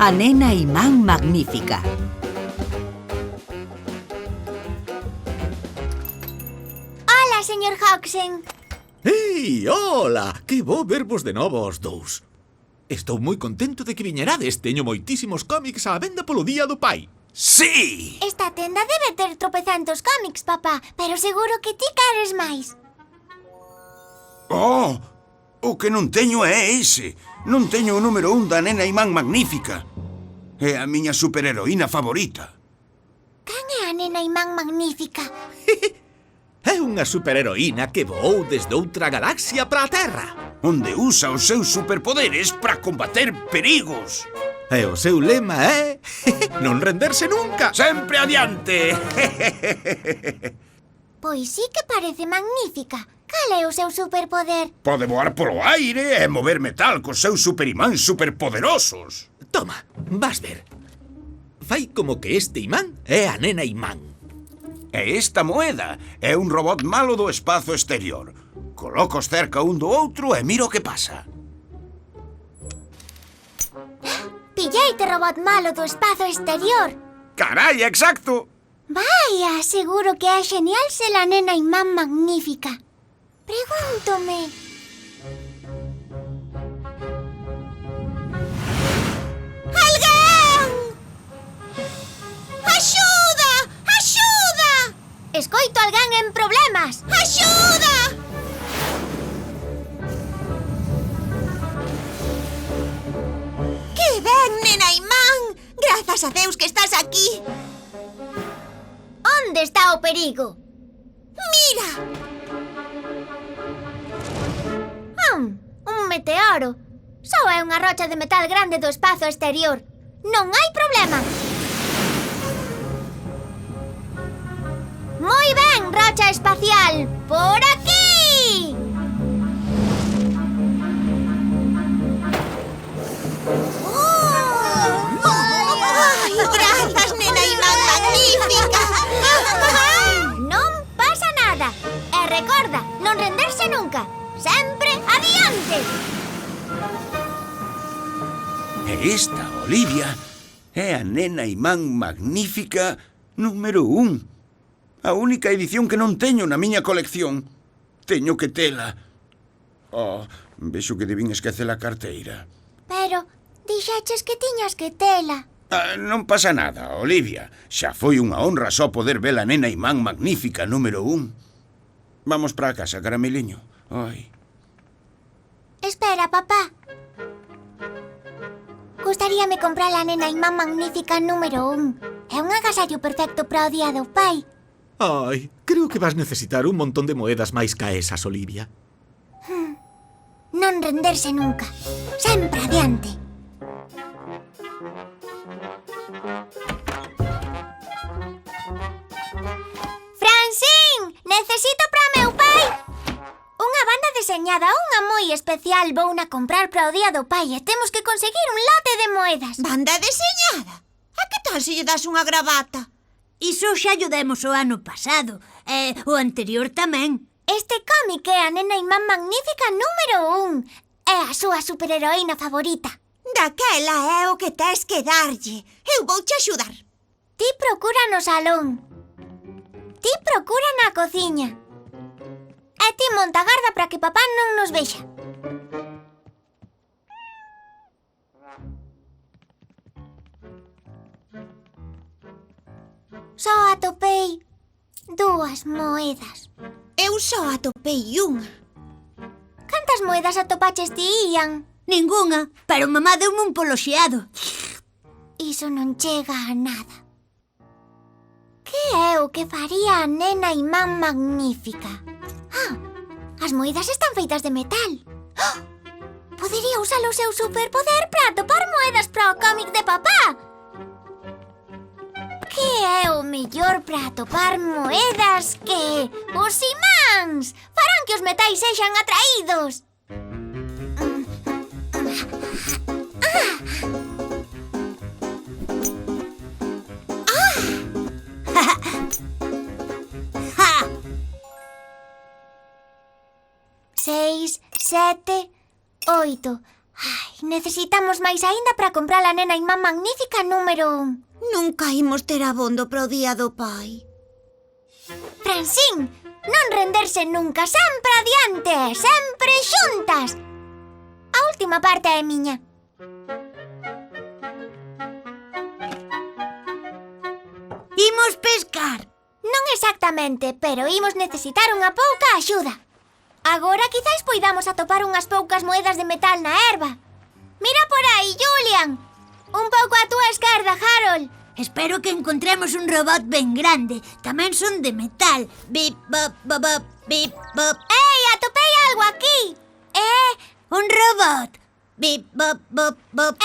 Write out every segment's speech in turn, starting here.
A nena imán magnífica. Hola, señor Hoxen. Ei, hola! Que bo vervos de novo aos dous. Estou moi contento de que viñerades. Teño moitísimos cómics á venda polo Día do Pai. Sí! Esta tenda debe ter tropecentos cómics, papá, pero seguro que ti queres máis. Oh, o que non teño é ese. Non teño o número 1 da nena imán magnífica. É a miña superheroína favorita. Quen é a nena imán magnífica? É unha superheroína que voou desde outra galaxia para a Terra. Onde usa os seus superpoderes para combater perigos. E o seu lema é non renderse nunca. Sempre adiante. Pois sí que parece magnífica. Cal é o seu superpoder? Pode voar polo aire e mover metal cos seus superimáns superpoderosos. Toma, vas ver. Fai como que este imán é a nena imán. E esta moeda é un robot malo do espazo exterior. Colocos cerca un do outro e miro o que pasa. Pilleite, robot malo do espazo exterior. Carai, exacto! Vaya, seguro que é genial ser a nena imán magnífica. Pregúntome. ¡Alguén! ¡Axuda! ¡Axuda! Escoito alguén en problemas. ¡Axuda! ¡Que ben, nena imán! Grazas a Deus que estás aquí. Onde está o perigo? Mira! Un meteoro. Só é unha rocha de metal grande do espazo exterior. Non hai problema. Moi ben, rocha espacial. Por aquí! ¡Ay, grazas, nena imán magnífica! Non pasa nada. E recorda, non renderse nunca. Sempre adiante! E esta, Olivia, é a nena imán magnífica número 1. A única edición que non teño na miña colección. Teño que tela. Oh, vexo que debín esquecer a carteira. Pero dixeches que tiñas que tela. Non pasa nada, Olivia. Xa foi unha honra só poder ver a nena imán magnífica número 1. Vamos para a casa, carameliño. Ai. Espera, papá. Gustaríame comprar a nena imán magnífica número 1. É un agasallo perfecto para o Día do Pai. Ai, creo que vas necesitar un montón de moedas máis ca esas, Olivia. Non renderse nunca. Sempre adiante. Francín, necesito para meu pai unha banda deseñada, unha moi especial. Vouna comprar para o Día do Pai e temos que conseguir un lote de moedas. Banda deseñada? A que tal se lle das unha gravata? Iso xa lle demos o ano pasado. E o anterior tamén. Este cómic é a nena imán magnífica número 1. É a súa superheroína favorita. Daquela é o que tes que darlle. Eu vouche axudar. Ti procura no salón. Ti procura na cociña. E ti monta a garda para que papá non nos vexa. Só atopei 2 moedas. Eu só atopei unha. Cantas moedas atopaches ti, Ian? Ningunha, pero mamá deu-me un poloxeado. Iso non chega a nada. Que é o que faría a nena imán magnífica? As moedas están feitas de metal. Podería usar o seu superpoder para atopar moedas para o cómic de papá. Que é o mellor para atopar moedas que os imáns? Farán que os metais sexan atraídos. Seis, 7, 8. Necesitamos máis aínda para comprar a nena imán magnífica número 1. Nunca imos ter abondo para o día do pai. Francín, non renderse nunca, sempre adiante, sempre xuntas. A última parte é miña. Imos pescar. Non exactamente, pero imos necesitar unha pouca axuda. Agora quizais poidamos atopar unhas poucas moedas de metal na herba. Mira por aí, Julian. Un pouco á túa esquerda, Harold. Espero que encontremos un robot ben grande. Tamén son de metal. Bip, bop, bop, bop, bip, bop. Ei, atopei algo aquí. Un robot. Bip, bop, bop, bop.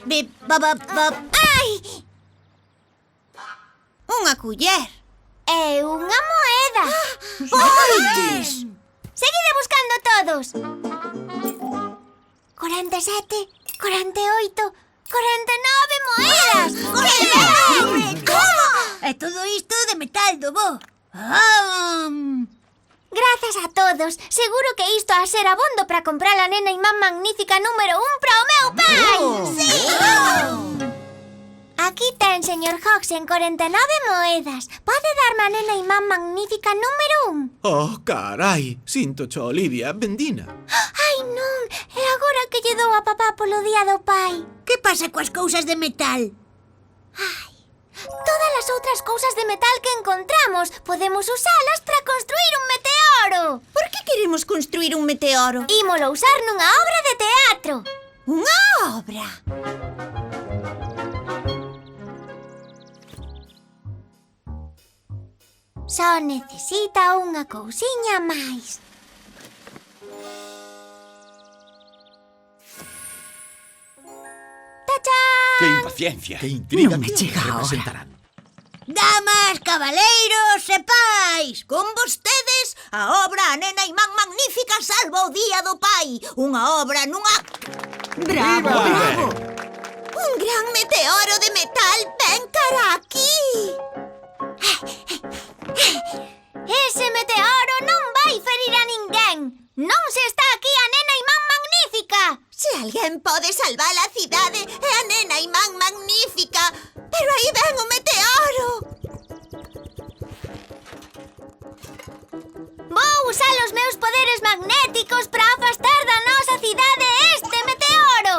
Bip, bop, bop, bop. Ai, Unha culler. é unha moeda. Oites! Seguide buscando todos. 47, 48, 49 moedas. Como? É todo isto de metal do bo. Grazas a todos. Seguro que isto a ser abondo para comprar a nena imán magnífica número 1 para o meu pai. Sí! Aquí ten, señor Hodgson, 49 moedas. Pode darme a nena imán magnífica número 1? Oh, carai. Síntocho, Olivia. Bendina. Ai, non. É agora que lle dou a papá polo día do pai. Que pasa coas cousas de metal? Todas as outras cousas de metal que encontramos podemos usalas para construir un meteoro. Por que queremos construir un meteoro? Ímolo usar nunha obra de teatro. Unha obra. Só necesita unha cousiña máis. ¡Tachán! ¡Qué impaciencia! ¡Qué intriga! Non me ¿Qué chega a hora. representarán? Damas, cabaleiros e pais. Con vostedes, a obra A Nena Imán Magnífica salva o día do pai. Unha obra nunha... Bravo, bravo. Un gran meteoro de metal ven cara aquí. Ese meteoro non vai ferir a ninguén. Non se está aquí a nena imán magnífica. Se alguén pode salvar a cidade é a Nena Imán Magnífica. Pero aí ven o meteoro. Vou usar os meus poderes magnéticos para afastar da nosa cidade este meteoro.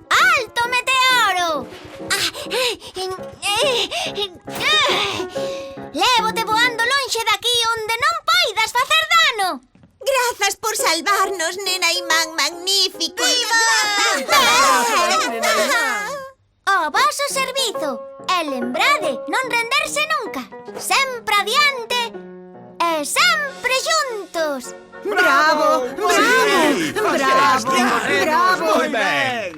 Alto, meteoro! Lévote voando lonxe daqui onde non poidas facer dano. Grazas por salvarnos, Nena Imán Magnífico. Ao voso servizo. E lembrade, non renderse nunca. Sempre adiante e sempre xuntos. Bravo, bravo, bravo, bravo. Moi ben.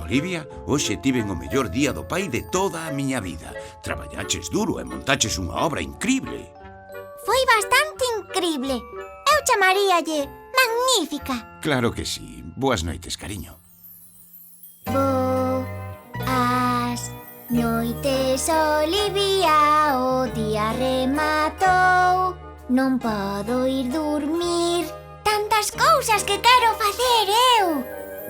Olivia, hoxe tiven o mellor día do pai de toda a miña vida. Traballaches duro e montaches unha obra increíble. Foi bastante incrible. Eu chamaríalle magnífica. Claro que sí. Boas noites, cariño. Boas noites, Olivia, o día rematou. Non podo ir dormir. Tantas cousas que quero facer eu.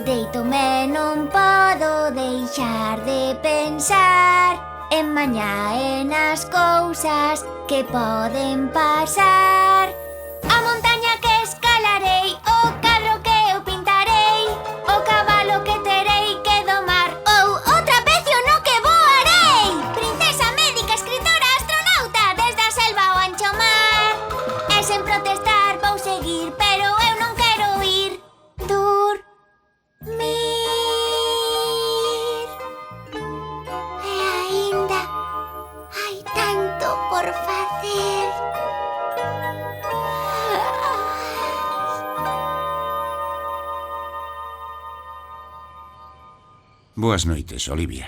Deítome, non podo deixar de pensar en mañá e nas cousas que poden pasar. A montaña que escalarei, o cadro que eu pintarei, o cabalo que terei que domar, ou o trapecio no que voarei. Princesa, médica, escritora, astronauta, desde a selva ao ancho mar. E sen protestar vou seguir, pero eu non quero ir dormir. E aínda hai tanto por facer. Boas noites, Olivia.